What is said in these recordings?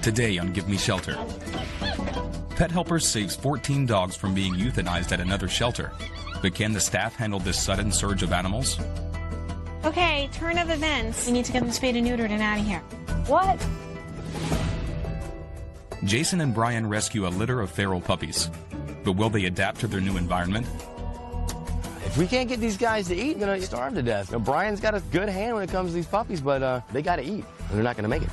Today on Give Me Shelter. Pet Helpers saves 14 dogs from being euthanized at another shelter. But can the staff handle this sudden surge of animals? Okay, turn of events. We need to get them spayed and neutered and out of here. What? Jason and Brian rescue a litter of feral puppies. But will they adapt to their new environment? If we can't get these guys to eat, they're going to starve to death. Now, Brian's got a good hand when it comes to these puppies, but they got to eat, or they're not going to make it.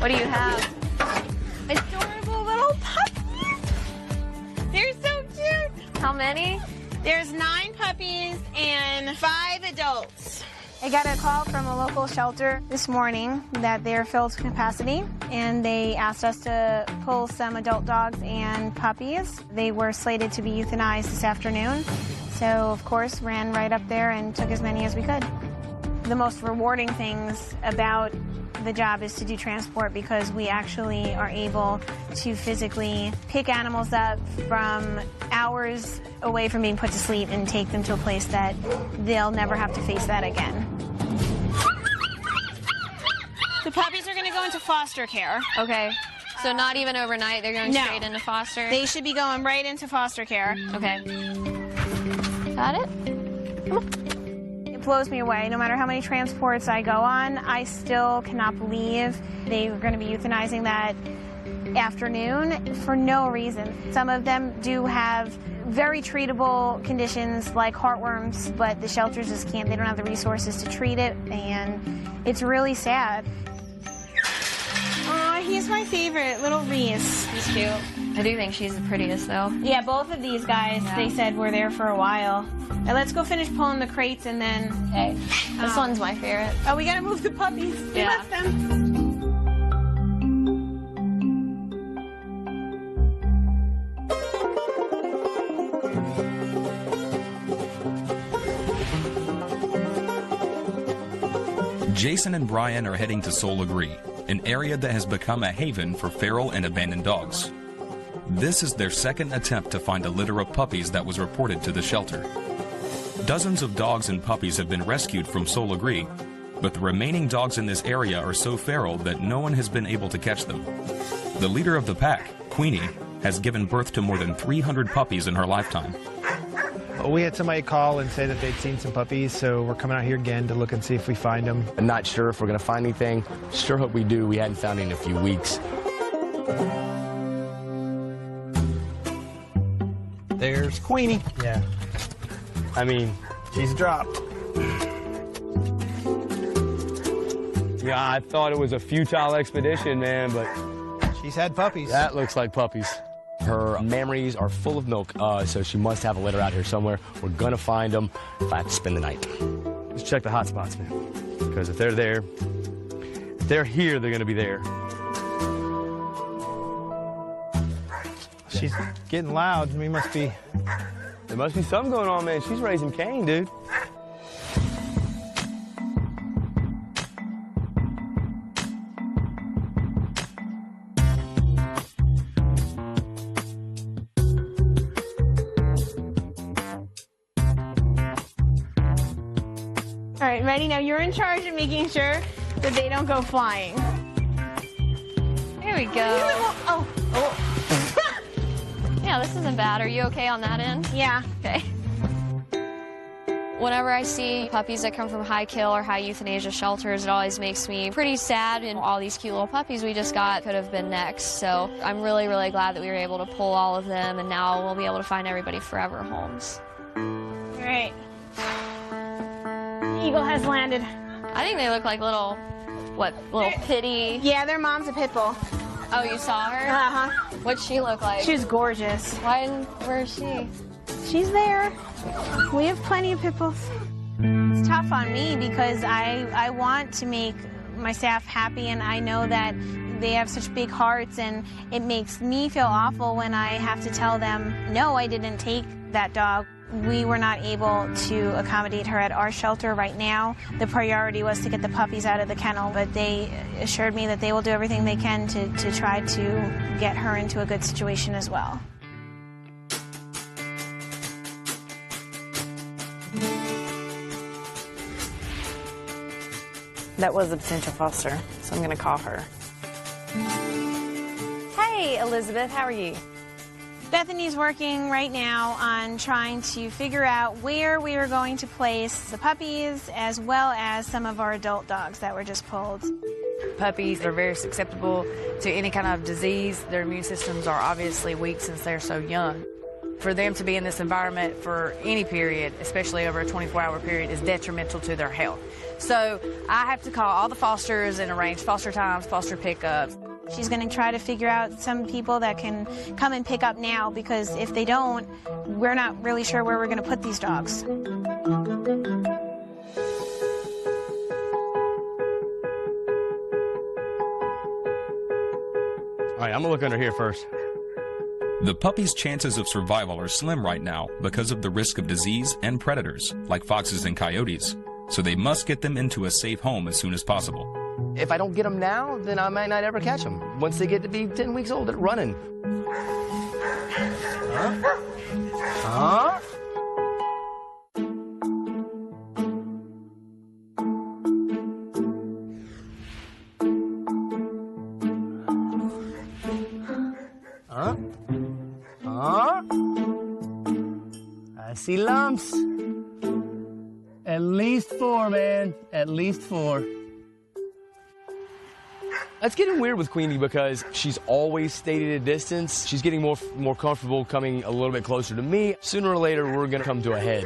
What do you have? Adorable little puppies. They're so cute. How many? There's 9 puppies and 5 adults. I got a call from a local shelter this morning that they're filled to capacity, and they asked us to pull some adult dogs and puppies. They were slated to be euthanized this afternoon, so of course ran right up there and took as many as we could. The most rewarding things about the job is to do transport, because we actually are able to physically pick animals up from hours away from being put to sleep and take them to a place that they'll never have to face that again. The puppies are going to go into foster care. Okay. So not even overnight, they're going No. straight into foster? They should be going right into foster care. Okay. Got it? It blows me away. No matter how many transports I go on, I still cannot believe they were going to be euthanizing that afternoon for no reason. Some of them do have very treatable conditions like heartworms, but the shelters just can't. They don't have the resources to treat it, and it's really sad. Aw, he's my favorite, little Reese. He's cute. I do think she's the prettiest, though. Yeah, both of these guys, they said, were there for a while. Now let's go finish pulling the crates and then... Okay. This one's my favorite. Oh, we gotta move the puppies. We Yeah. left them. Jason and Brian are heading to Soul Agree, an area that has become a haven for feral and abandoned dogs. This is their second attempt to find a litter of puppies that was reported to the shelter. Dozens of dogs and puppies have been rescued from Soul Agree, but the remaining dogs in this area are so feral that no one has been able to catch them. The leader of the pack, Queenie, has given birth to more than 300 puppies in her lifetime. We had somebody call and say that they'd seen some puppies, so we're coming out here again to look and see if we find them. I'm not sure if we're going to find anything. Sure hope we do. We hadn't found any in a few weeks. There's Queenie. Yeah. I mean, she's dropped. Yeah, I thought it was a futile expedition, man, but She's had puppies. That looks like puppies. Her memories are full of milk, so she must have a litter out here somewhere. We're going to find them if I have to spend the night. let's check the hot spots, man. Because if they're there, if they're here, they're going to be there. She's getting loud. We must be... There must be something going on, man. She's raising Cain, dude. All right, ready? Now you're in charge of making sure that they don't go flying. There we go. Oh. Yeah, this isn't bad. Are you okay on that end? Yeah. Okay. Whenever I see puppies that come from high kill or high euthanasia shelters, it always makes me pretty sad, and all these cute little puppies we just got could have been next. So I'm really, really glad that we were able to pull all of them, and now we'll be able to find everybody forever homes. All right. Eagle has landed. I think they look like little what, little pitty? Yeah, their mom's a pit bull. Oh, you saw her? Uh-huh. What'd she look like? She was gorgeous. Where is she? She's there. We have plenty of pit bulls. It's tough on me because I want to make my staff happy, and I know that they have such big hearts, and it makes me feel awful when I have to tell them, no, I didn't take that dog. We were not able to accommodate her at our shelter right now. The priority was to get the puppies out of the kennel, but they assured me that they will do everything they can to try to get her into a good situation as well. That was a potential foster, so I'm going to call her. Hey, Elizabeth, how are you? Bethany's working right now on trying to figure out where we are going to place the puppies as well as some of our adult dogs that were just pulled. Puppies are very susceptible to any kind of disease. Their immune systems are obviously weak since they're so young. For them to be in this environment for any period, especially over a 24-hour period, is detrimental to their health. So I have to call all the fosters and arrange foster times, foster pickups. She's going to try to figure out some people that can come and pick up now, because if they don't, we're not really sure where we're going to put these dogs. All right, I'm gonna look under here first. The puppy's chances of survival are slim right now because of the risk of disease and predators, like foxes and coyotes. So they must get them into a safe home as soon as possible. If I don't get them now, then I might not ever catch them. Once they get to be 10 weeks old, they're running. Huh? Huh? Huh? I see lumps. At least 4, man. At least 4. It's getting weird with Queenie because she's always stayed at a distance. She's getting more comfortable coming a little bit closer to me. Sooner or later, we're gonna come to a head,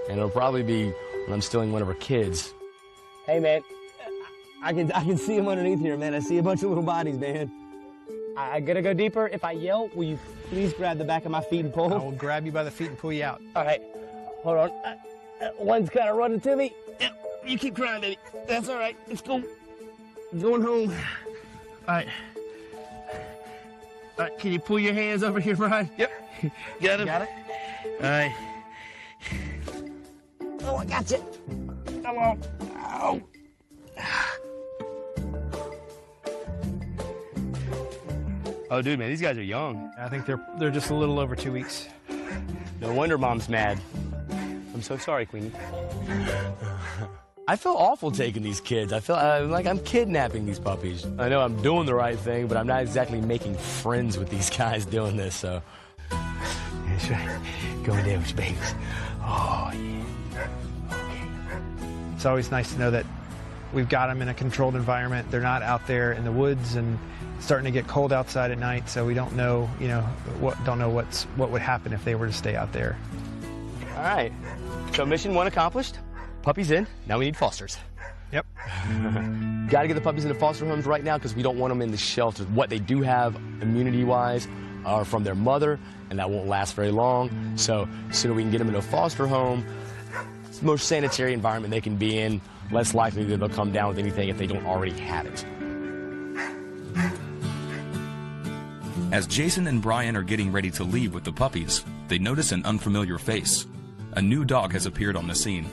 and it'll probably be when I'm stealing one of her kids. Hey, man. I can see them underneath here, man. I see a bunch of little bodies, man. I gotta go deeper. If I yell, will you please grab the back of my feet and pull? I will grab you by the feet and pull you out. All right. Hold on. One's kind of running to me. Yep. You keep crying, baby. That's all right. Let's go. I'm going home. All right. All right, can you pull your hands over here, Brian? Yep. Got him? Got it? All right. Oh, I got you. Come on. Ow. Oh, dude, man, these guys are young. I think they're just a little over 2 weeks. No wonder Mom's mad. I'm so sorry, Queenie. I feel awful taking these kids. I feel like I'm kidnapping these puppies. I know I'm doing the right thing, but I'm not exactly making friends with these guys doing this, so. That's right. Going down with your babies. Oh, yeah. Okay. It's always nice to know that we've got them in a controlled environment. They're not out there in the woods and starting to get cold outside at night, so we don't know, what would happen if they were to stay out there. All right. So mission 1 accomplished. Puppies in. Now we need fosters. Yep. Got to get the puppies into foster homes right now because we don't want them in the shelters. What they do have immunity-wise are from their mother, and that won't last very long. So the sooner we can get them into a foster home, it's the most sanitary environment they can be in, less likely that they'll come down with anything if they don't already have it. As Jason and Brian are getting ready to leave with the puppies, they notice an unfamiliar face. A new dog has appeared on the scene.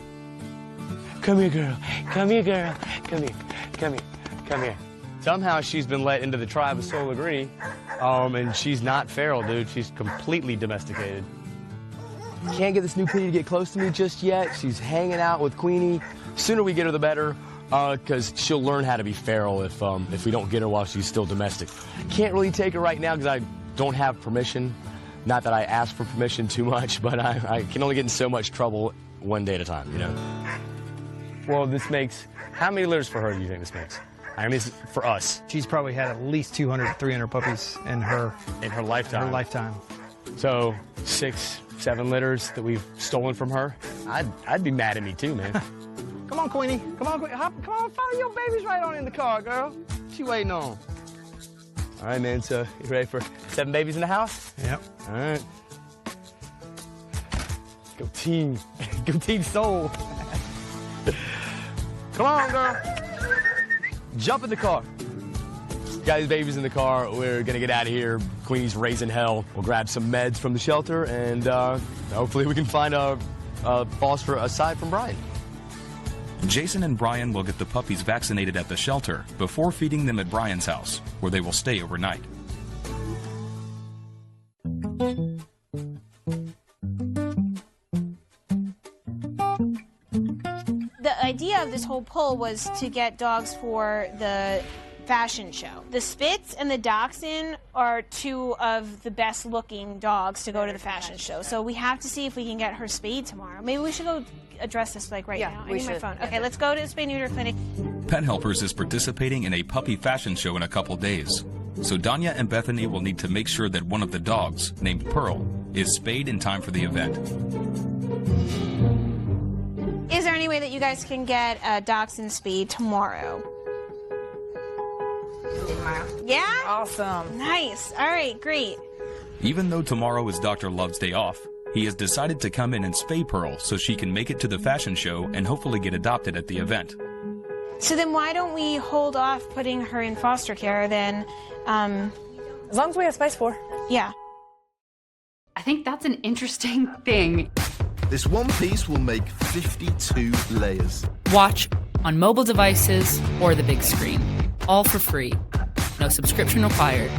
Come here, girl. Come here, girl. Come here. Come here. Come here. Somehow she's been let into the tribe of Soul Agree, and she's not feral, dude. She's completely domesticated. Can't get this new kitty to get close to me just yet. She's hanging out with Queenie. Sooner we get her, the better, because she'll learn how to be feral if we don't get her while she's still domestic. Can't really take her right now because I don't have permission. Not that I ask for permission too much, but I can only get in so much trouble one day at a time, you know? Well, this makes, how many litters for her do you think this makes? I mean, this is for us. She's probably had at least 200, 300 puppies in her lifetime. So 6, 7 litters that we've stolen from her. I'd be mad at me too, man. Come Come on, Queenie. Come on, Queenie. Come on, follow your babies right on in the car, girl. What you waiting on? All right, man, so you ready for 7 babies in the house? Yep. All right. Let's go team. Go team soul. Come on, girl. Jump in the car. Got these babies in the car. We're gonna get out of here. Queenie's raising hell. We'll grab some meds from the shelter, and hopefully we can find a foster aside from Brian. Jason and Brian will get the puppies vaccinated at the shelter before feeding them at Brian's house, where they will stay overnight. The idea of this whole pull was to get dogs for the fashion show. The Spitz and the Dachshund are 2 of the best looking dogs to go to the fashion show. So we have to see if we can get her spayed tomorrow. Maybe we should go address this like right now. I need my phone. Okay, let's go to the spay neuter clinic. Pet Helpers is participating in a puppy fashion show in a couple days. So Danya and Bethany will need to make sure that one of the dogs, named Pearl, is spayed in time for the event. Is there any way that you guys can get a Dachshund spayed tomorrow? Yeah? Awesome. Nice. All right, great. Even though tomorrow is Dr. Love's day off, he has decided to come in and spay Pearl so she can make it to the fashion show and hopefully get adopted at the event. So then why don't we hold off putting her in foster care then? As long as we have space for her. Yeah. I think that's an interesting thing. This one piece will make 52 layers. Watch on mobile devices or the big screen. All for free. No subscription required.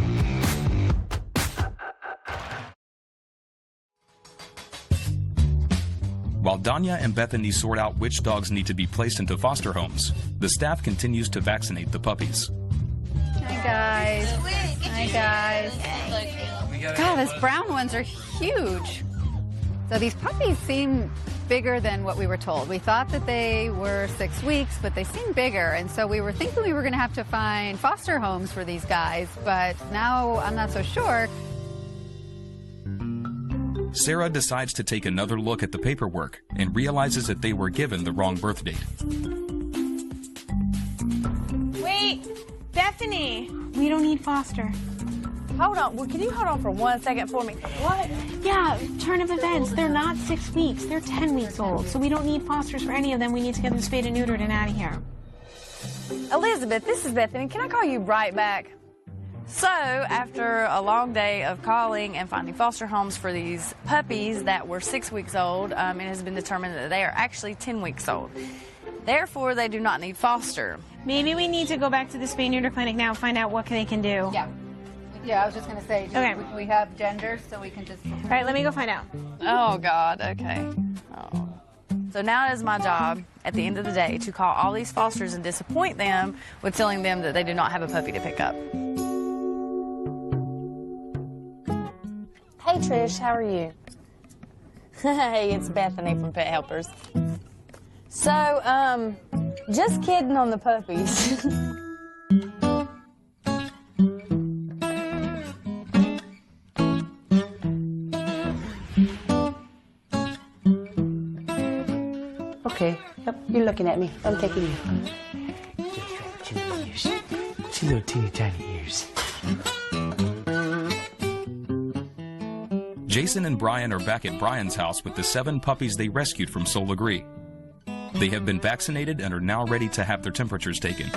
While Danya and Bethany sort out which dogs need to be placed into foster homes, the staff continues to vaccinate the puppies. Hi, guys. Hi, guys. God, those brown ones are huge. So these puppies seem bigger than what we were told. We thought that they were 6 weeks, but they seem bigger. And so we were thinking we were going to have to find foster homes for these guys, but now I'm not so sure. Sarah decides to take another look at the paperwork and realizes that they were given the wrong birth date. Wait, Bethany, we don't need foster. Hold on. Well, can you hold on for 1 second for me? What? Yeah, turn of events. They're not 6 weeks. They're 10 weeks old. So we don't need fosters for any of them. We need to get them spayed and neutered and out of here. Elizabeth, this is Bethany. Can I call you right back? So, after a long day of calling and finding foster homes for these puppies that were 6 weeks old, it has been determined that they are actually 10 weeks old. Therefore, they do not need foster. Maybe we need to go back to the spay neuter clinic now and find out what they can do. Yeah, I was just going to say, Okay. we have genders, so we can just... All right, let me go find out. Oh, God, okay. Oh. So now it is my job, at the end of the day, to call all these fosters and disappoint them with telling them that they do not have a puppy to pick up. Hey, Trish, how are you? Hey, it's Bethany from Pet Helpers. So, just kidding on the puppies. Okay, yep, you're looking at me. I'm taking you. Two little teeny tiny ears. Jason and Brian are back at Brian's house with the 7 puppies they rescued from Soul Agree. They have been vaccinated and are now ready to have their temperatures taken.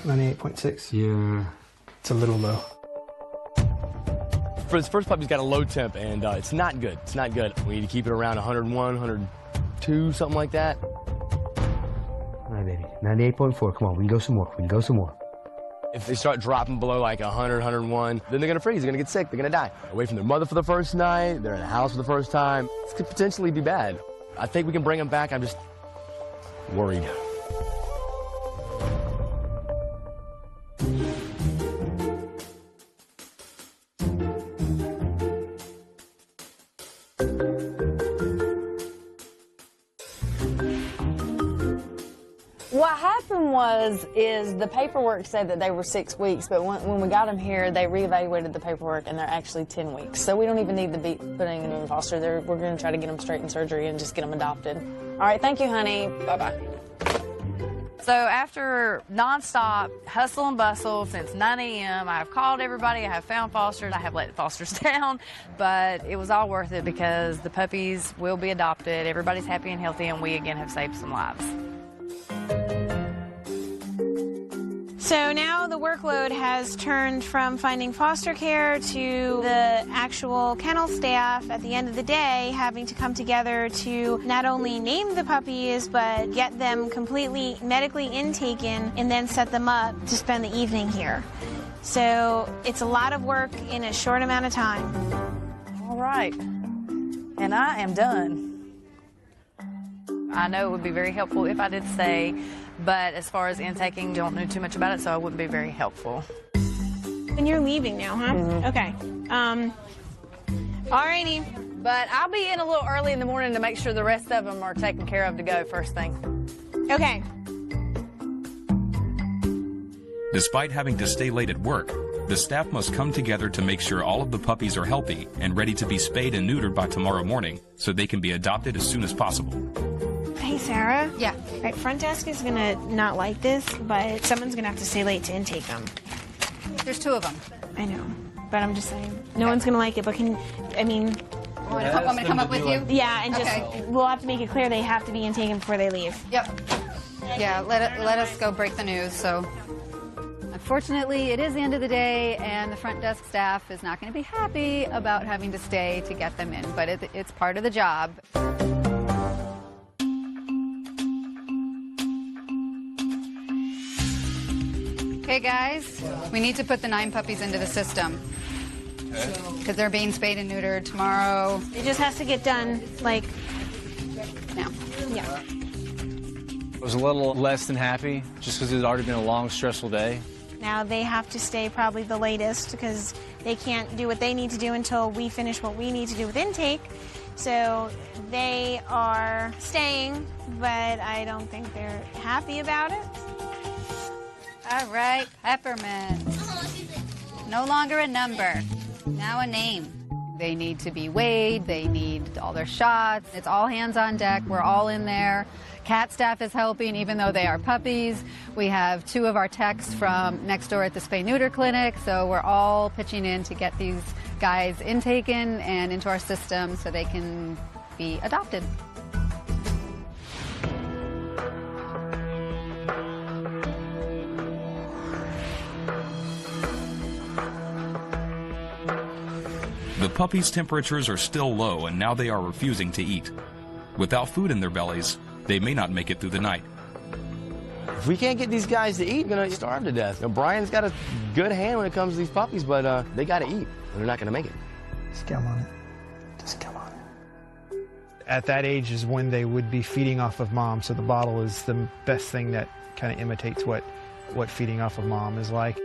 98.6. Yeah. It's a little low. For this first puppy's got a low temp, and it's not good. It's not good. We need to keep it around 101, 102, something like that. All right, baby. 98.4. Come on, we can go some more. We can go some more. If they start dropping below like 100, 101, then they're gonna freeze, they're gonna get sick, they're gonna die. Away from their mother for the first night, they're in the house for the first time. This could potentially be bad. I think we can bring them back, I'm just worried. What happened is the paperwork said that they were 6 weeks, but when we got them here, they reevaluated the paperwork, and they're actually 10 weeks. So we don't even need to be putting them in foster. We're going to try to get them straight in surgery and just get them adopted. All right, thank you, honey. Bye-bye. So after nonstop hustle and bustle since 9 a.m., I've called everybody, I have found fosters, I have let fosters down, but it was all worth it because the puppies will be adopted, everybody's happy and healthy, and we again have saved some lives. So now the workload has turned from finding foster care to the actual kennel staff at the end of the day having to come together to not only name the puppies, but get them completely medically intaken and then set them up to spend the evening here. So it's a lot of work in a short amount of time. All right, and I am done. I know it would be very helpful if I did stay, but as far as intaking, don't know too much about it, so it wouldn't be very helpful. And you're leaving now, huh? Mm-hmm. Okay. Alrighty. But I'll be in a little early in the morning to make sure the rest of them are taken care of to go first thing. Okay. Despite having to stay late at work, the staff must come together to make sure all of the puppies are healthy and ready to be spayed and neutered by tomorrow morning so they can be adopted as soon as possible. Hey, Sarah. Yeah. Right, front desk is gonna not like this, but someone's gonna have to stay late to intake them. There's 2 of them. I know, but I'm just saying, no one's gonna like it, but want me to come up with you? Yeah, and just, Okay. we'll have to make it clear they have to be intaken before they leave. Yep. Yeah, let us go break the news, so. Unfortunately, it is the end of the day, and the front desk staff is not going to be happy about having to stay to get them in, but it's part of the job. Okay, guys, we need to put the 9 puppies into the system. Because they're being spayed and neutered tomorrow. It just has to get done, like, now. Yeah. I was a little less than happy, just because it's already been a long, stressful day. Now they have to stay probably the latest because they can't do what they need to do until we finish what we need to do with intake. So they are staying, but I don't think they're happy about it. All right, Peppermint. No longer a number, now a name. They need to be weighed, they need all their shots. It's all hands on deck, we're all in there. Cat staff is helping, even though they are puppies. We have 2 of our techs from next door at the spay-neuter clinic, so we're all pitching in to get these guys intaken and into our system so they can be adopted. The puppies' temperatures are still low and now they are refusing to eat. Without food in their bellies, they may not make it through the night. If we can't get these guys to eat, we're going to starve to death. You know, Brian's got a good hand when it comes to these puppies, but they got to eat, or they're not going to make it. Just come on it. Just come on it. At that age is when they would be feeding off of mom, so the bottle is the best thing that kind of imitates what feeding off of mom is like.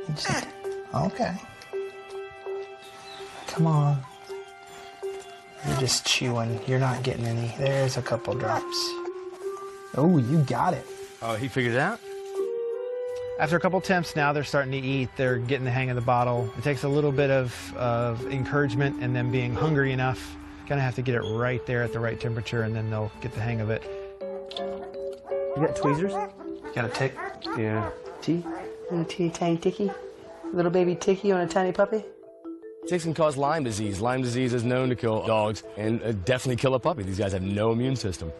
Okay. Come on. You're just chewing. You're not getting any. There's a couple drops. Oh, you got it. Oh, he figured it out? After a couple attempts now, they're starting to eat. They're getting the hang of the bottle. It takes a little bit of encouragement and then being hungry enough. Kind of have to get it right there at the right temperature, and then they'll get the hang of it. You got tweezers? Got a tick? Yeah. Little teeny tiny ticky? Little baby ticky on a tiny puppy? Ticks can cause Lyme disease. Lyme disease is known to kill dogs and definitely kill a puppy. These guys have no immune system.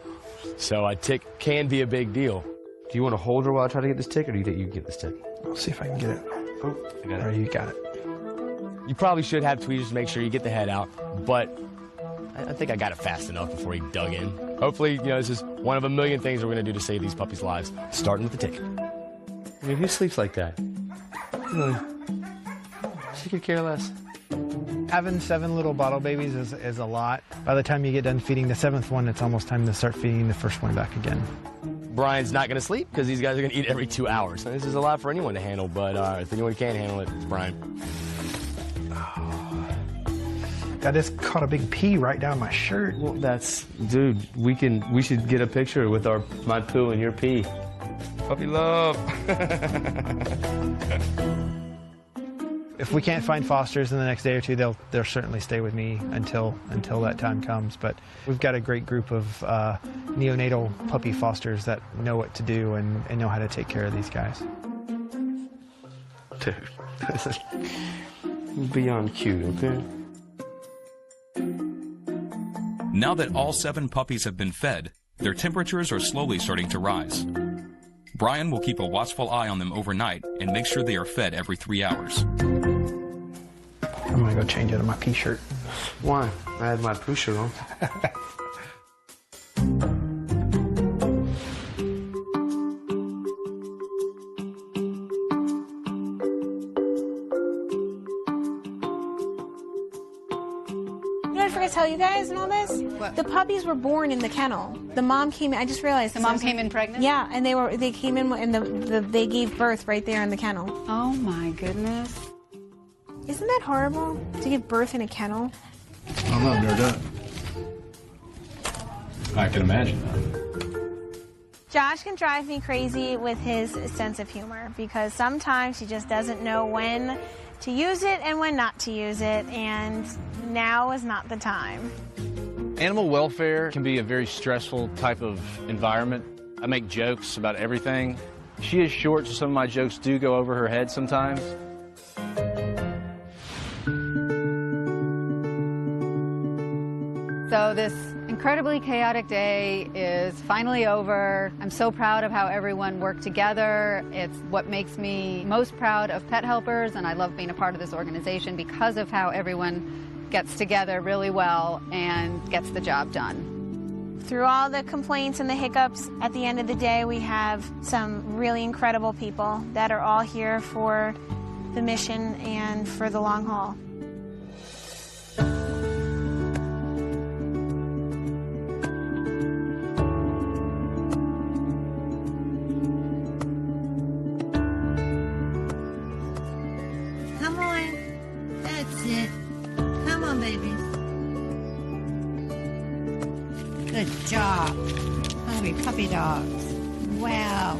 So a tick can be a big deal. Do you want to hold her while I try to get this tick, or do you think you can get this tick? I'll see if I can get it. Oh, I got it. Or you got it. You probably should have tweezers to make sure you get the head out, but I think I got it fast enough before he dug in. Hopefully, you know, this is one of a million things we're going to do to save these puppies' lives, starting with the tick. I mean, who sleeps like that? Really? She could care less. Having 7 little bottle babies is a lot. By the time you get done feeding the 7th one, it's almost time to start feeding the first one back again. Brian's not going to sleep because these guys are going to eat every 2 hours. So this is a lot for anyone to handle, but if anyone can't handle it, it's Brian. I just caught a big pee right down my shirt. Well, dude, we should get a picture with my poo and your pee. Puppy love. If we can't find fosters in the next day or two, they'll certainly stay with me until that time comes. But we've got a great group of neonatal puppy fosters that know what to do and know how to take care of these guys. Dude, this is beyond cute, okay? Now that all 7 puppies have been fed, their temperatures are slowly starting to rise. Brian will keep a watchful eye on them overnight and make sure they are fed every 3 hours. I'm gonna go change out of my pee shirt. Why? I had my poo shirt on. I forgot to tell you guys and all this. What? The puppies were born in the kennel. The mom came in. I just realized The mom came in pregnant? Yeah, and they came in and they gave birth right there in the kennel. Oh my goodness. Isn't that horrible to give birth in a kennel? I don't know, I've never done it. I can imagine that. Josh can drive me crazy with his sense of humor because sometimes he just doesn't know when to use it and when not to use it, and now is not the time. Animal welfare can be a very stressful type of environment. I make jokes about everything. She is short, so some of my jokes do go over her head sometimes. So this incredibly chaotic day is finally over. I'm so proud of how everyone worked together. It's what makes me most proud of Pet Helpers, and I love being a part of this organization because of how everyone gets together really well and gets the job done. Through all the complaints and the hiccups, at the end of the day, we have some really incredible people that are all here for the mission and for the long haul. Come on. That's it. Come on, babies. Good job. Hungry puppy dogs. Wow.